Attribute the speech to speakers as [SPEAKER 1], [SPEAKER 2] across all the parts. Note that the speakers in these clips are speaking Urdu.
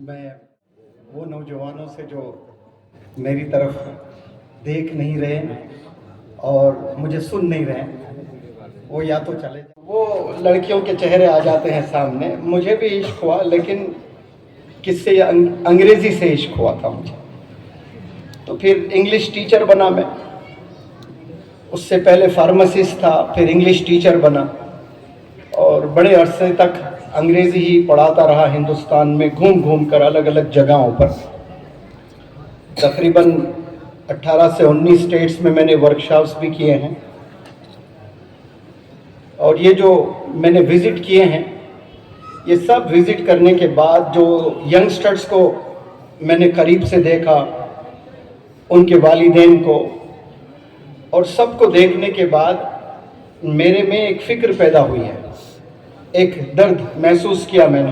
[SPEAKER 1] میں وہ نوجوانوں سے جو میری طرف دیکھ نہیں رہے اور مجھے سن نہیں رہے، وہ یا تو چلے جائیں۔ وہ لڑکیوں کے چہرے آ جاتے ہیں سامنے، مجھے بھی عشق ہوا، لیکن کس سے؟ انگریزی سے عشق ہوا تھا مجھے، تو پھر انگلش ٹیچر بنا میں۔ اس سے پہلے فارماسسٹ تھا، پھر انگلش ٹیچر بنا، اور بڑے عرصے تک انگریزی ہی پڑھاتا رہا ہندوستان میں، گھوم گھوم کر الگ الگ جگہوں پر۔ تقریباً 18 سے 19 اسٹیٹس میں نے ورکشاپس بھی کیے ہیں، اور یہ جو میں نے وزٹ کیے ہیں، یہ سب وزٹ کرنے کے بعد جو ینگسٹرز کو میں نے قریب سے دیکھا، ان کے والدین کو، اور سب کو دیکھنے کے بعد میرے میں ایک فکر پیدا ہوئی ہے، ایک درد محسوس کیا میں نے۔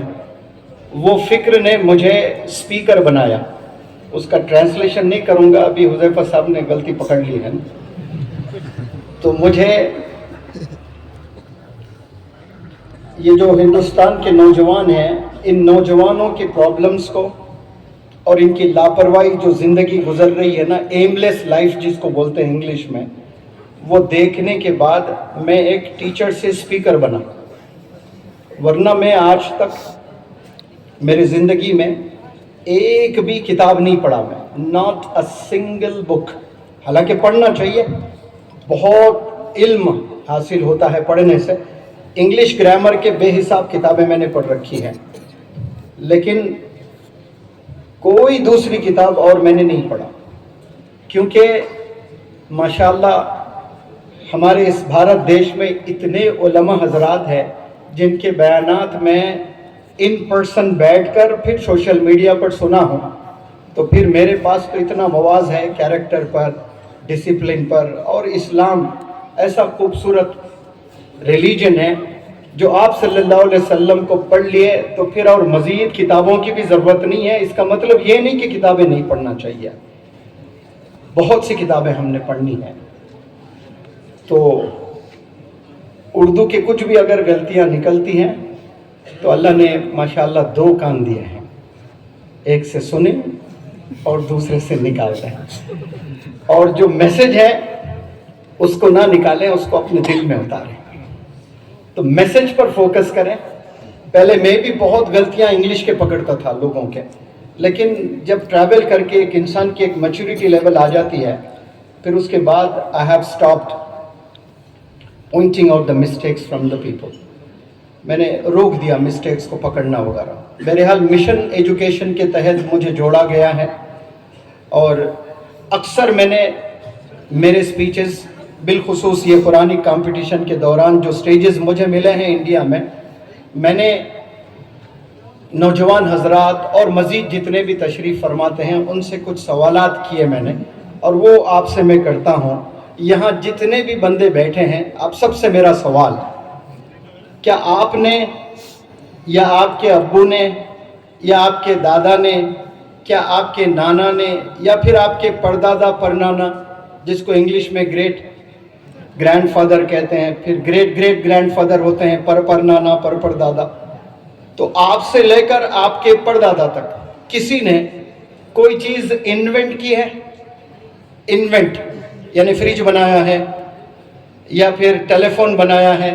[SPEAKER 1] وہ فکر نے مجھے اسپیکر بنایا۔ اس کا ٹرانسلیشن نہیں کروں گا، ابھی حذیفہ صاحب نے غلطی پکڑ لی ہے نا۔ تو مجھے یہ جو ہندوستان کے نوجوان ہیں، ان نوجوانوں کی پرابلمز کو اور ان کی لاپرواہی جو زندگی گزر رہی ہے نا، ایم لیس لائف جس کو بولتے ہیں انگلش میں، وہ دیکھنے کے بعد میں ایک ٹیچر سے اسپیکر بنا۔ ورنہ میں آج تک میری زندگی میں ایک بھی کتاب نہیں پڑھا، میں ناٹ اے سنگل بک۔ حالانکہ پڑھنا چاہیے، بہت علم حاصل ہوتا ہے پڑھنے سے۔ انگلش گرامر کے بے حساب کتابیں میں نے پڑھ رکھی ہیں، لیکن کوئی دوسری کتاب اور میں نے نہیں پڑھا، کیونکہ ماشاءاللہ ہمارے اس بھارت دیش میں اتنے علماء حضرات ہیں جن کے بیانات میں ان پرسن بیٹھ کر پھر سوشل میڈیا پر سنا ہوں، تو پھر میرے پاس تو اتنا مواز ہے کیریکٹر پر، ڈسپلن پر، اور اسلام ایسا خوبصورت ریلیجن ہے جو آپ صلی اللہ علیہ وسلم کو پڑھ لیے تو پھر اور مزید کتابوں کی بھی ضرورت نہیں ہے۔ اس کا مطلب یہ نہیں کہ کتابیں نہیں پڑھنا چاہیے، بہت سی کتابیں ہم نے پڑھنی ہیں۔ تو اردو کے کچھ بھی اگر غلطیاں نکلتی ہیں تو اللہ نے ماشاءاللہ 2 کان دیے ہیں، ایک سے سنیں اور دوسرے سے نکالتے ہیں، اور جو میسج ہے اس کو نہ نکالیں، اس کو اپنے دل میں اتاریں۔ تو میسج پر فوکس کریں۔ پہلے میں بھی بہت غلطیاں انگلش کے پکڑتا تھا لوگوں کے، لیکن جب ٹریول کر کے ایک انسان کی ایک میچورٹی لیول آ جاتی ہے، پھر اس کے بعد I have stopped pointing out the mistakes from the people۔ میں نے روک دیا مسٹیکس کو پکڑنا وغیرہ۔ بہرحال مشن ایجوکیشن کے تحت مجھے جوڑا گیا ہے، اور اکثر میں نے میرے سپیچز، بالخصوص یہ قرآنی کمپٹیشن کے دوران جو سٹیجز مجھے ملے ہیں انڈیا میں نے نوجوان حضرات اور مزید جتنے بھی تشریف فرماتے ہیں ان سے کچھ سوالات کیے میں نے، اور وہ آپ سے میں کرتا ہوں۔ یہاں جتنے بھی بندے بیٹھے ہیں، آپ سب سے میرا سوال، کیا آپ نے یا آپ کے ابو نے یا آپ کے دادا نے، کیا آپ کے نانا نے، یا پھر آپ کے پردادا پرنانا، جس کو انگلش میں گریٹ گرینڈ فادر کہتے ہیں، پھر گریٹ گریٹ گرینڈ فادر ہوتے ہیں، پر نانا، پر دادا، تو آپ سے لے کر آپ کے پردادا تک کسی نے کوئی چیز انوینٹ کی ہے؟ انوینٹ یعنی فریج بنایا ہے، یا پھر ٹیلی فون بنایا ہے،